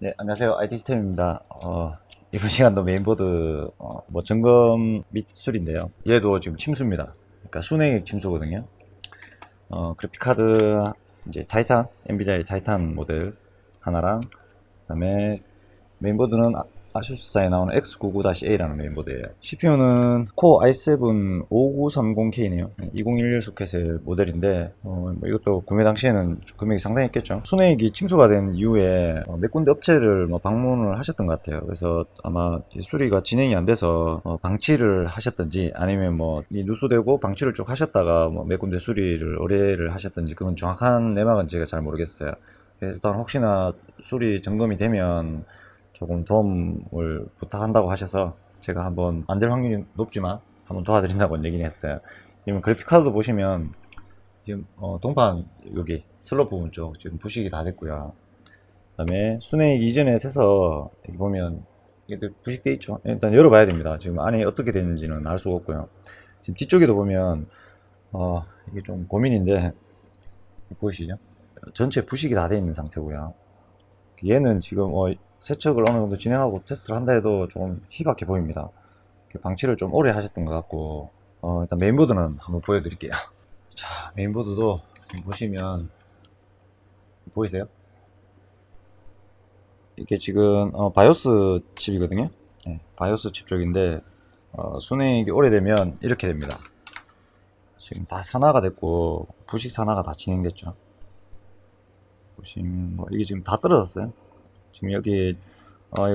네, 안녕하세요. IT 시스템입니다. 이번 시간도 메인보드, 뭐 점검 및 수리인데요. 얘도 지금 침수입니다. 그러니까 순행액 침수거든요. 그래픽카드, 이제 타이탄, 엔비디아의 타이탄 모델 하나랑, 그 다음에 메인보드는 아수스사에 나오는 X99-A라는 메인보드예요. CPU는 코어 i7 5930K네요. 2011 소켓의 모델인데 뭐 이것도 구매 당시에는 금액이 상당했겠죠. 순회익이 침수가 된 이후에 몇 군데 업체를 뭐 방문을 하셨던 것 같아요. 그래서 아마 수리가 진행이 안 돼서 방치를 하셨던지 아니면 뭐 누수되고 방치를 쭉 하셨다가 뭐 몇 군데 수리를 의뢰를 하셨던지 그건 정확한 내막은 제가 잘 모르겠어요. 일단 혹시나 수리 점검이 되면 조금 도움을 부탁한다고 하셔서 제가 한번 안 될 확률이 높지만 한번 도와드린다고 얘기는 했어요. 지금 그래픽카드도 보시면 지금 동판 여기 슬롯 부분 쪽 지금 부식이 다 됐고요. 그 다음에 순회익 이전에 세서 여기 보면 이게 부식돼 있죠. 일단 열어봐야 됩니다. 지금 안에 어떻게 되는지는 알 수가 없고요. 지금 뒤쪽에도 보면 이게 좀 고민인데 보이시죠? 전체 부식이 다 돼 있는 상태고요. 얘는 지금 세척을 어느 정도 진행하고 테스트를 한다 해도 좀 희박해 보입니다. 방치를 좀 오래 하셨던 것 같고 일단 메인보드는 한번 보여드릴게요. 자, 메인보드도 보시면 보이세요? 이게 지금 바이오스 칩이거든요. 네, 바이오스 칩 쪽인데 순행이 오래되면 이렇게 됩니다. 지금 다 산화가 됐고 부식 산화가 다 진행됐죠. 보시면 뭐 이게 지금 다 떨어졌어요. 지금 여기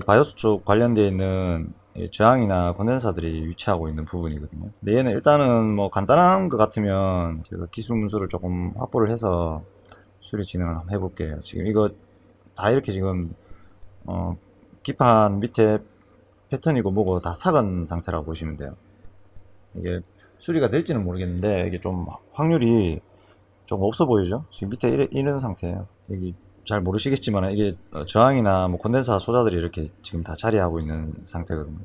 바이오스 쪽 관련되어 있는 저항이나 콘덴서들이 위치하고 있는 부분이거든요. 근데 얘는 일단은 뭐 간단한 것 같으면 제가 기술 문서를 조금 확보를 해서 수리 진행을 한번 해볼게요. 지금 이거 다 이렇게 지금 기판 밑에 패턴이고 뭐고 다 삭은 상태라고 보시면 돼요. 이게 수리가 될지는 모르겠는데 이게 좀 확률이 좀 없어 보이죠? 지금 밑에 이런 상태예요. 여기 잘 모르시겠지만 이게 저항이나 뭐 콘덴서 소자들이 이렇게 지금 다 자리하고 있는 상태거든요.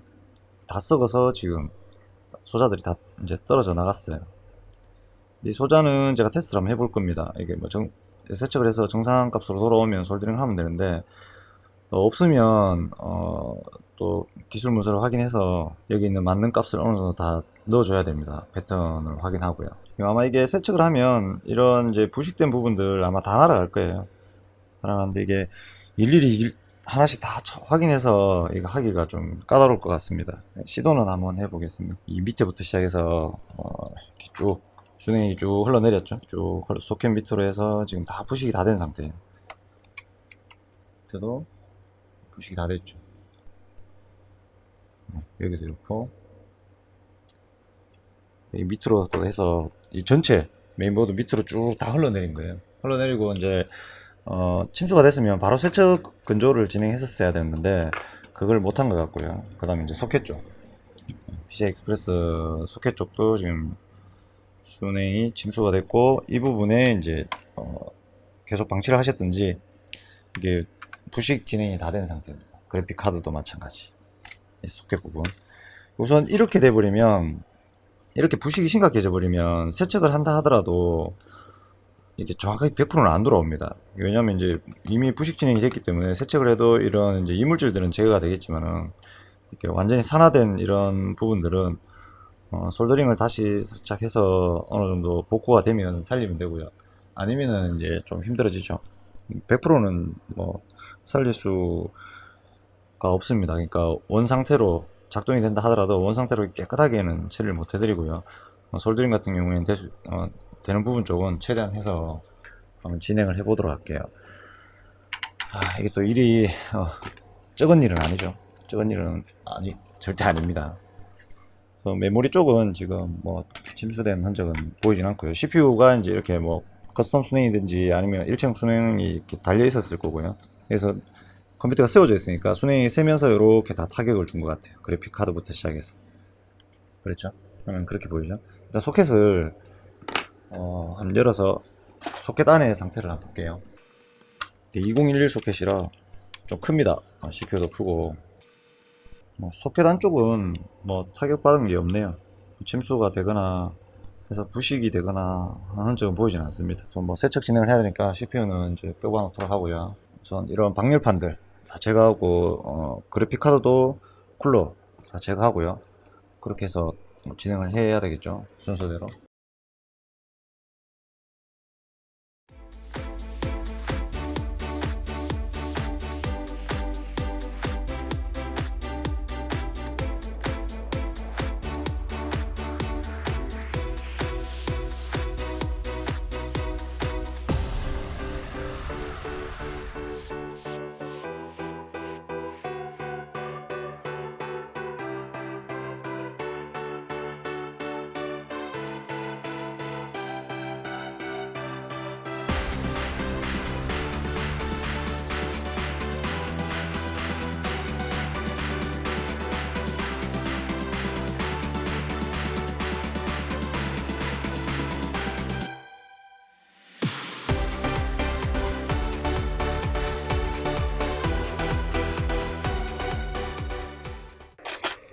다 썩어서 지금 소자들이 다 이제 떨어져 나갔어요. 이 소자는 제가 테스트를 한번 해볼 겁니다. 이게 뭐 세척을 해서 정상 값으로 돌아오면 솔더링을 하면 되는데 없으면 또 기술 문서를 확인해서 여기 있는 맞는 값을 어느 정도 다 넣어줘야 됩니다. 패턴을 확인하고요. 아마 이게 세척을 하면 이런 이제 부식된 부분들 아마 다 날아갈 거예요. 날아가는데 이게 일일이 하나씩 다 확인해서 이거 하기가 좀 까다로울 것 같습니다. 시도는 한번 해보겠습니다. 이 밑에부터 시작해서 이렇게 쭉 준행이 쭉 흘러내렸죠. 쭉 소켓 밑으로 해서 지금 다 부식이 다 된 상태예요. 밑에도 부식이 다 됐죠. 여기도 이렇고 이 밑으로 또 해서 이 전체 메인보드 밑으로 쭉 다 흘러내린 거예요. 흘러내리고 이제 침수가 됐으면 바로 세척 건조를 진행했었어야 됐는데 그걸 못한 것 같고요. 그 다음에 이제 소켓 쪽 PCI 익스프레스 소켓 쪽도 지금 순행이 침수가 됐고 이 부분에 이제 계속 방치를 하셨든지 이게 부식 진행이 다 된 상태입니다. 그래픽 카드도 마찬가지. 이 소켓 부분 우선 이렇게 돼버리면 이렇게 부식이 심각해져 버리면 세척을 한다 하더라도 이게 정확하게 100%는 안 돌아옵니다. 왜냐면 이제 이미 부식 진행이 됐기 때문에 세척을 해도 이런 이제 이물질들은 제거가 되겠지만은 이렇게 완전히 산화된 이런 부분들은 솔더링을 다시 살짝 해서 어느 정도 복구가 되면 살리면 되고요. 아니면은 이제 좀 힘들어지죠. 100%는 뭐 살릴 수가 없습니다. 그러니까 원 상태로 작동이 된다 하더라도 원 상태로 깨끗하게는 처리를 못 해드리고요. 솔더링 같은 경우에는 되는 부분 쪽은 최대한 해서 한번 진행을 해보도록 할게요. 이게 또 일이 적은 일은 아니죠. 적은 일은 절대 아닙니다. 메모리 쪽은 지금 뭐 침수된 흔적은 보이진 않고요. CPU가 이제 이렇게 뭐 커스텀 순행이든지 아니면 일체형 순행이 이렇게 달려 있었을 거고요. 그래서 컴퓨터가 세워져 있으니까 순행이 세면서 이렇게 다 타격을 준 것 같아요. 그래픽 카드부터 시작해서. 그렇죠? 그러면 그렇게 보이죠? 일단 소켓을 한번 열어서 소켓 안의 상태를 한번 볼게요. 2011 소켓이라 좀 큽니다. CPU도 크고 소켓 안쪽은 뭐 타격받은 게 없네요. 침수가 되거나 해서 부식이 되거나 하는 흔적은 보이진 않습니다. 좀 뭐 세척 진행을 해야 되니까 CPU는 이제 빼고 놓도록 하고요. 우선 이런 방열판들 다 제거하고 그래픽 카드도 쿨러 다 제거하고요. 그렇게 해서 진행을 해야 되겠죠, 순서대로.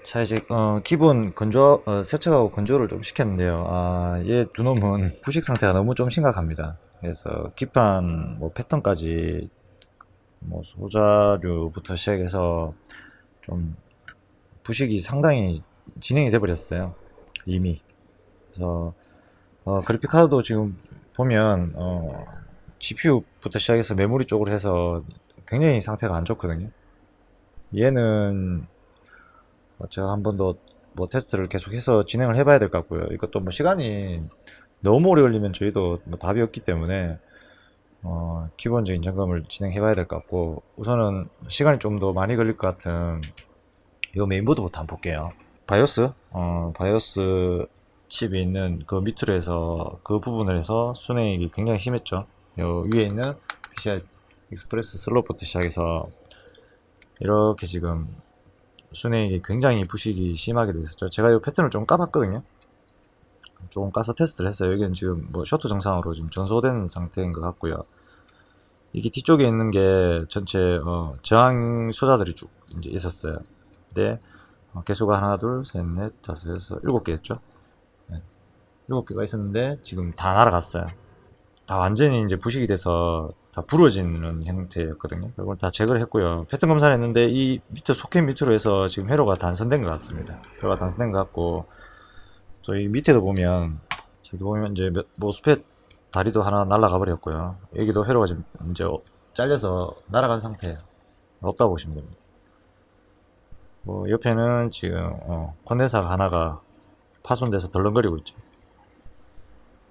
자, 이제 기본 건조 세척하고 건조를 좀 시켰는데요. 얘 두 놈은 부식 상태가 너무 좀 심각합니다. 그래서 기판 뭐 패턴까지 뭐 소자류부터 시작해서 좀 부식이 상당히 진행이 돼 버렸어요, 이미. 그래서 그래픽 카드도 지금 보면 GPU부터 시작해서 메모리 쪽으로 해서 굉장히 상태가 안 좋거든요. 얘는 제가 한 번 더 뭐 테스트를 계속해서 진행을 해봐야 될 것 같고요. 이것도 뭐 시간이 너무 오래 걸리면 저희도 뭐 답이 없기 때문에 기본적인 점검을 진행해봐야 될 것 같고, 우선은 시간이 좀 더 많이 걸릴 것 같은 이 메인보드부터 한번 볼게요. 바이오스, 바이오스 칩이 있는 그 밑으로 해서 그 부분을 해서 순행이 굉장히 심했죠. 요 위에 있는 PCI 익스프레스 슬롯부터 시작해서 이렇게 지금 순행이 굉장히 부식이 심하게 돼 있었죠. 제가 이 패턴을 좀 까봤거든요. 조금 까서 테스트를 했어요. 여기는 지금 뭐 셔터 정상으로 지금 전소된 상태인 것 같고요. 이게 뒤쪽에 있는 게 전체 저항 소자들이 쭉 이제 있었어요. 근데 개수가 하나, 둘, 셋, 넷, 다섯, 여섯, 7개였죠. 네. 7개가 있었는데 지금 다 날아갔어요. 다 완전히 이제 부식이 돼서 다 부러지는 형태였거든요. 이걸 다 제거를 했고요. 패턴 검사를 했는데 이 밑에 소켓 밑으로 해서 지금 회로가 단선된 것 같습니다. 회로가 단선된 것 같고, 또 이 밑에도 보면, 저기 보면 이제 모스펫 다리도 하나 날아가 버렸고요. 여기도 회로가 지금 이제 잘려서 날아간 상태예요. 없다고 보시면 됩니다. 뭐 옆에는 지금 콘덴서가 하나가 파손돼서 덜렁거리고 있죠.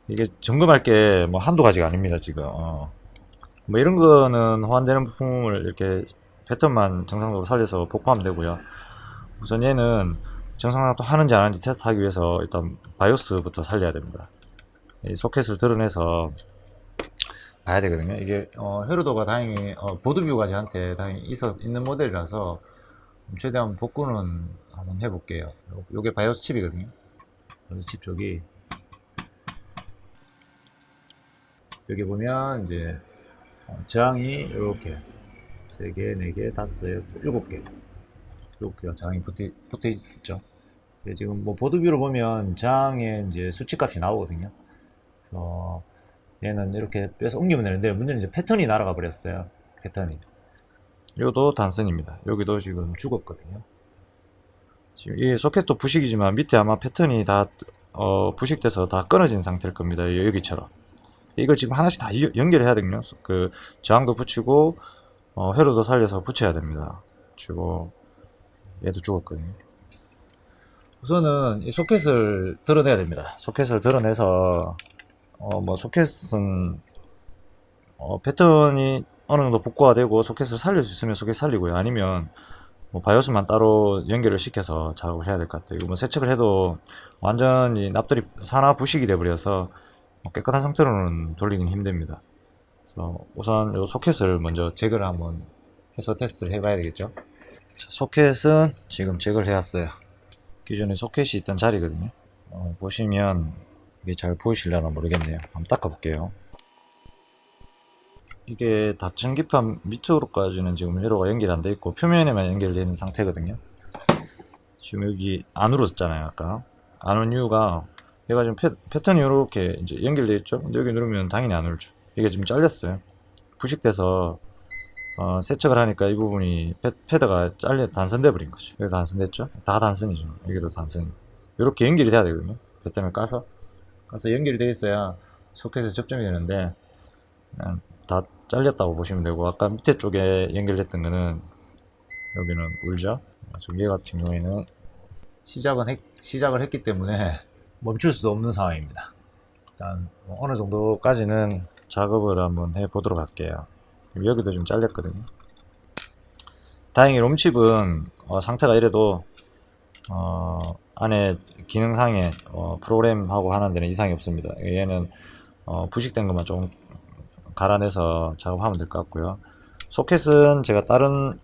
이게 점검할 게 뭐 한두 가지가 아닙니다, 지금. 뭐 이런 거는 호환되는 부품을 이렇게 패턴만 정상적으로 살려서 복구하면 되고요. 우선 얘는 정상적으로 하는지 안 하는지 테스트하기 위해서 일단 바이오스부터 살려야 됩니다. 이 소켓을 드러내서 봐야 되거든요. 이게 회로도가 다행히 보드뷰가 저한테 다행히 있는 모델이라서 최대한 복구는 한번 해볼게요. 요게 바이오스 칩이거든요. 바이오스 칩 쪽이 여기 보면 이제 저항이 이렇게 3개, 4개, 5, 6, 7개 7개가 저항이 붙어 있었죠. 지금 뭐 보드뷰로 보면 저항의 이제 수치값이 나오거든요. 그래서 얘는 이렇게 빼서 옮기면 되는데, 문제는 이제 패턴이 날아가 버렸어요. 패턴이. 이것도 단선입니다. 여기도 지금 죽었거든요. 지금 이 소켓도 부식이지만 밑에 아마 패턴이 다 부식돼서 다 끊어진 상태일 겁니다. 여기처럼. 이걸 지금 하나씩 다 연결해야 되거든요. 그 저항도 붙이고 회로도 살려서 붙여야 됩니다. 그리고 얘도 죽었거든요. 우선은 이 소켓을 드러내야 됩니다. 소켓을 드러내서 뭐 소켓은 패턴이 어느 정도 복구가 되고 소켓을 살릴 수 있으면 소켓 살리고요. 아니면 뭐 바이오스만 따로 연결을 시켜서 작업을 해야 될 것 같아요. 이거 뭐 세척을 해도 완전히 납들이 산화 부식이 돼버려서 깨끗한 상태로는 돌리긴 힘듭니다. 그래서 우선 이 소켓을 먼저 제거를 한번 해서 테스트를 해봐야 되겠죠. 자, 소켓은 지금 제거를 해왔어요. 기존에 소켓이 있던 자리거든요. 보시면 이게 잘 보이실려나 모르겠네요. 한번 닦아볼게요. 이게 닫힌기판 밑으로까지는 지금 회로가 연결이 안 돼 있고 표면에만 연결되어 있는 상태거든요. 지금 여기 안 울었잖아요. 아까 안 온 이유가 얘가 지금 패턴이 이렇게 이제 연결되어 있죠. 근데 여기 누르면 당연히 안 울죠. 이게 지금 잘렸어요. 부식돼서 세척을 하니까 이 부분이 패드가 잘려 단선돼 버린 거죠. 여기 단선됐죠? 다 단선이죠. 여기도 단선. 이렇게 연결이 돼야 되거든요. 배터리를 까서 연결이 돼 있어야 소켓에 접점이 되는데 그냥 다 잘렸다고 보시면 되고, 아까 밑에 쪽에 연결됐던 거는 여기는 울죠. 지금 얘 같은 경우에는 시작을 했기 때문에 멈출 수도 없는 상황입니다. 일단 어느 정도까지는 작업을 한번 해 보도록 할게요. 여기도 좀 잘렸거든요. 다행히 롬칩은 상태가 이래도 안에 기능상에 프로그램하고 하는 데는 이상이 없습니다. 얘는 부식된 것만 좀 갈아내서 작업하면 될 것 같고요. 소켓은 제가 다른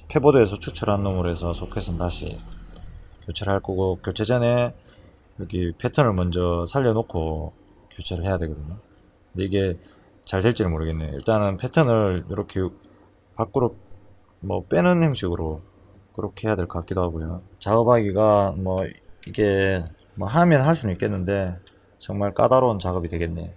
패보드에서 추출한 놈으로 해서 소켓은 다시 교체를 할 거고, 교체 전에 여기 패턴을 먼저 살려놓고 교체를 해야 되거든요. 근데 이게 잘 될지는 모르겠네요. 일단은 패턴을 이렇게 밖으로 뭐 빼는 형식으로 그렇게 해야 될 것 같기도 하고요. 작업하기가 뭐 이게 뭐 하면 할 수는 있겠는데 정말 까다로운 작업이 되겠네요.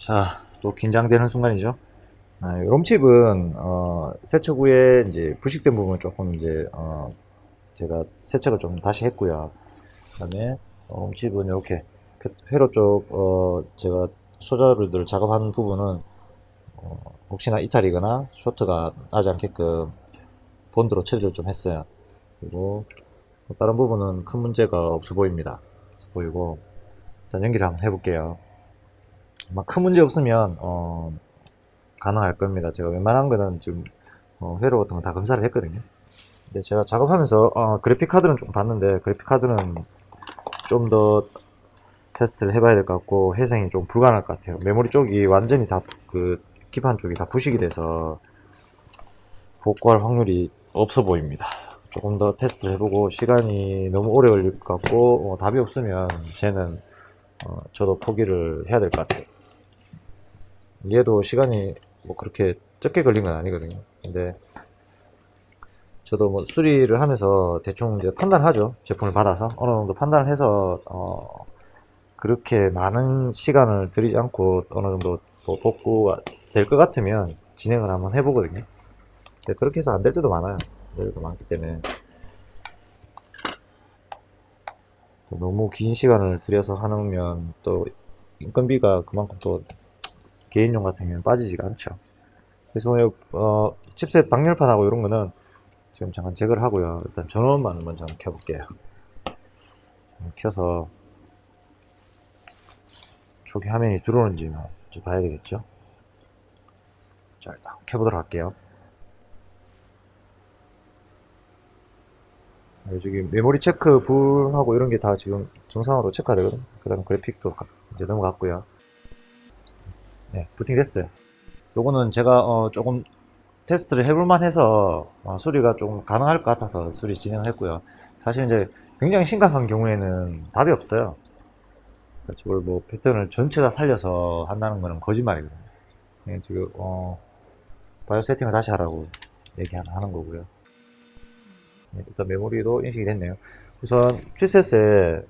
자, 또 긴장되는 순간이죠. 롬칩은 세척 후에 이제 부식된 부분을 조금 이제 제가 세척을 좀 다시 했고요. 그다음에 롬칩은 이렇게 회로 쪽 제가 소자루들 작업한 부분은 혹시나 이탈이거나 쇼트가 나지 않게끔 본드로 처리를 좀 했어요. 그리고 다른 부분은 큰 문제가 없어 보입니다. 없어 보이고 일단 연기를 한번 해볼게요. 아마 큰 문제 없으면 가능할 겁니다. 제가 웬만한 거는 지금 회로 같은 거 다 검사를 했거든요. 근데 제가 작업하면서 그래픽 카드는 좀 봤는데 그래픽 카드는 좀 더 테스트를 해봐야 될 것 같고 회생이 좀 불가능할 것 같아요. 메모리 쪽이 완전히 다 그 기판 쪽이 다 부식이 돼서 복구할 확률이 없어 보입니다. 조금 더 테스트를 해보고 시간이 너무 오래 걸릴 것 같고 답이 없으면 쟤는 저도 포기를 해야 될 것 같아요. 얘도 시간이 뭐 그렇게 적게 걸린 건 아니거든요. 근데 저도 뭐 수리를 하면서 대충 이제 판단하죠. 제품을 받아서 어느 정도 판단을 해서 그렇게 많은 시간을 들이지 않고 어느 정도 뭐 복구가 될 것 같으면 진행을 한번 해보거든요. 근데 그렇게 해서 안 될 때도 많아요. 안 될 때도 많기 때문에 너무 긴 시간을 들여서 하면 또 인건비가 그만큼 또 개인용 같은 경우는 빠지지가 않죠. 그래서 오늘 칩셋 방열판하고 이런 거는 지금 잠깐 제거를 하고요. 일단 전원만을 먼저 한번 켜볼게요. 켜서 초기 화면이 들어오는지 먼저 봐야 되겠죠. 자, 일단 켜보도록 할게요. 여기 메모리 체크 불하고 이런 게 다 지금 정상으로 체크가 되거든요. 그 다음 그래픽도 이제 넘어갔고요. 네, 부팅 됐어요. 요거는 제가 조금 테스트를 해볼만 해서 수리가 좀 가능할 것 같아서 수리 진행을 했고요. 사실 이제 굉장히 심각한 경우에는 답이 없어요. 이걸 뭐 패턴을 전체 다 살려서 한다는 거는 거짓말이거든요. 네, 지금 바이오 세팅을 다시 하라고 얘기하는 거고요. 네, 일단 메모리도 인식이 됐네요. 우선 칩셋에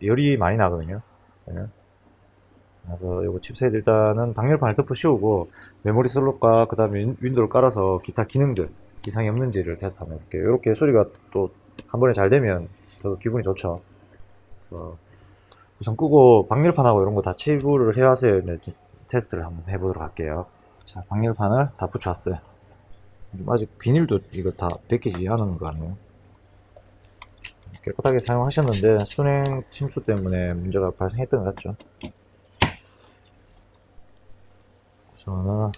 열이 많이 나거든요. 네. 그래서 요거 칩셋 일단은 방열판을 덮어 씌우고 메모리 슬롯과 그 다음에 윈도우를 깔아서 기타 기능들 이상이 없는지를 테스트 한번 해볼게요. 이렇게 소리가 또 한 번에 잘 되면 저도 기분이 좋죠. 우선 끄고 방열판하고 이런 거 다 치부를 해와서 테스트를 한번 해보도록 할게요. 자, 방열판을 다 붙여왔어요. 아직 비닐도 이거 다 벗기지 않은 거 아니에요? 깨끗하게 사용하셨는데 순행 침수 때문에 문제가 발생했던 것 같죠. 우선은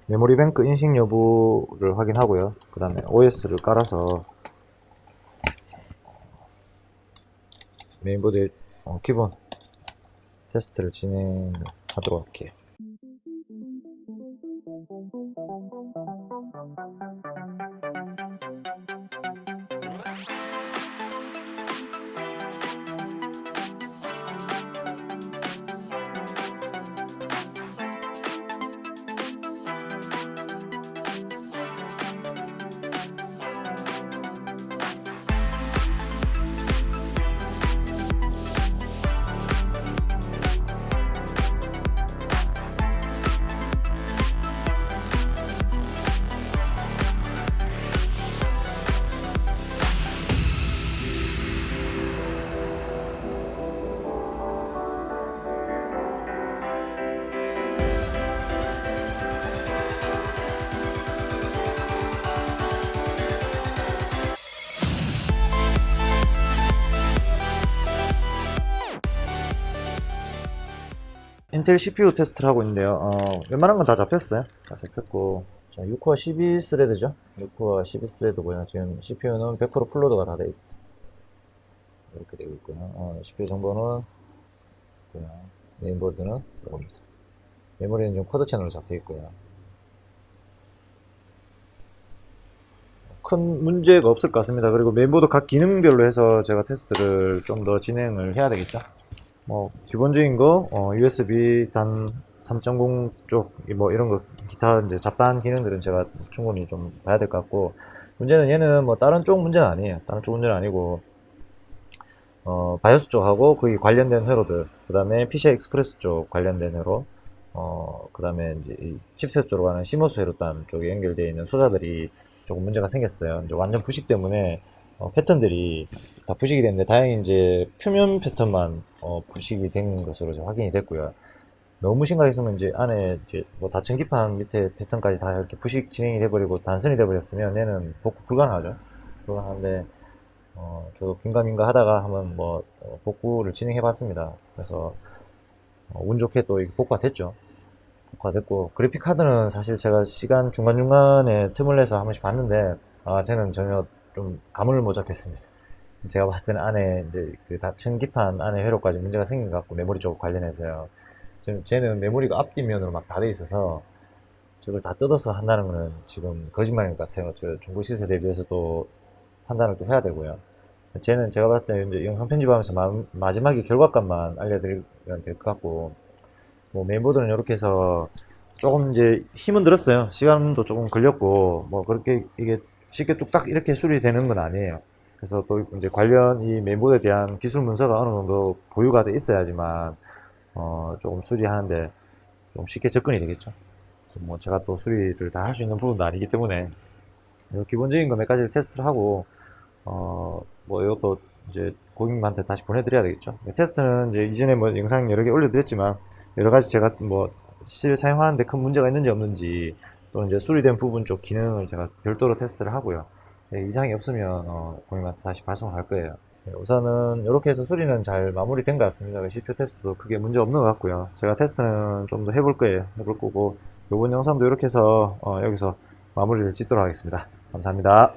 메모리 뱅크 인식 여부를 확인하고요. 그 다음에 OS를 깔아서 메인보드의 기본 테스트를 진행하도록 할게요. 인텔 CPU 테스트를 하고 있는데요. 웬만한 건 다 잡혔어요. 다 잡혔고, 자, 6코어 12스레드죠. 6코어 12스레드고요. 지금 CPU는 100% 풀로드가 다 돼 있어. 이렇게 되고 있고요. CPU 정보는 메인보드는 이겁니다. 메모리는 지금 쿼드 채널로 잡혀 있고요. 큰 문제가 없을 것 같습니다. 그리고 메인보드 각 기능별로 해서 제가 테스트를 좀 더 진행을 해야 되겠죠. 뭐 기본적인 거 USB 단 3.0 쪽 뭐 이런 거 기타 이제 잡다한 기능들은 제가 충분히 좀 봐야 될 것 같고, 문제는 얘는 뭐 다른 쪽 문제는 아니에요. 다른 쪽 문제는 아니고 바이오스 쪽하고 거기 관련된 회로들, 그 다음에 PCI 익스프레스 쪽 관련된 회로, 그 다음에 이제 이 칩셋 쪽으로 가는 시모스 회로단 쪽에 연결되어 있는 소자들이 조금 문제가 생겼어요. 이제 완전 부식 때문에 패턴들이 다 부식이 됐는데 다행히 이제 표면 패턴만 부식이 된 것으로 이제 확인이 됐고요. 너무 심각했으면 이제 안에 이제 뭐 다층 기판 밑에 패턴까지 다 이렇게 부식 진행이 돼버리고 단선이 돼버렸으면 얘는 복구 불가능하죠. 불가능한데 저도 긴가민가 하다가 한번 뭐 복구를 진행해 봤습니다. 그래서 운 좋게 또 이게 복구가 됐죠. 복구가 됐고 그래픽 카드는 사실 제가 시간 중간중간에 틈을 내서 한 번씩 봤는데 쟤는 전혀 좀 감을 못 잡겠습니다. 제가 봤을 때는 안에 이제 그 다층 기판 안에 회로까지 문제가 생긴 것 같고 메모리 쪽 관련해서요. 쟤는 메모리가 앞뒷면으로 막 다 돼 있어서 저걸 다 뜯어서 한다는 거는 지금 거짓말인 것 같아요. 저 중고 시세 대비해서 또 판단을 또 해야 되고요. 쟤는 제가 봤을 때 이제 영상 편집하면서 마지막에 결과값만 알려드리면 될 것 같고, 뭐 메인보드는 이렇게 해서 조금 이제 힘은 들었어요. 시간도 조금 걸렸고, 뭐 그렇게 이게 쉽게 뚝딱 이렇게 수리되는 건 아니에요. 그래서 또 이제 관련 이 메인보드에 대한 기술 문서가 어느 정도 보유가 돼 있어야지만 조금 수리하는데 좀 쉽게 접근이 되겠죠. 뭐 제가 또 수리를 다 할 수 있는 부분도 아니기 때문에 기본적인 거 몇 가지를 테스트를 하고 뭐 이것도 이제 고객님한테 다시 보내드려야 되겠죠. 테스트는 이제 이전에 뭐 영상 여러 개 올려드렸지만 여러 가지 제가 뭐 실 사용하는데 큰 문제가 있는지 없는지 또는 이제 수리된 부분 쪽 기능을 제가 별도로 테스트를 하고요. 이상이 없으면 고객님한테 다시 발송할 거예요. 우선은 이렇게 해서 수리는 잘 마무리된 것 같습니다. CPU 테스트도 크게 문제 없는 것 같고요. 제가 테스트는 좀 더 해볼 거예요. 해볼 거고 이번 영상도 이렇게 해서 여기서 마무리를 짓도록 하겠습니다. 감사합니다.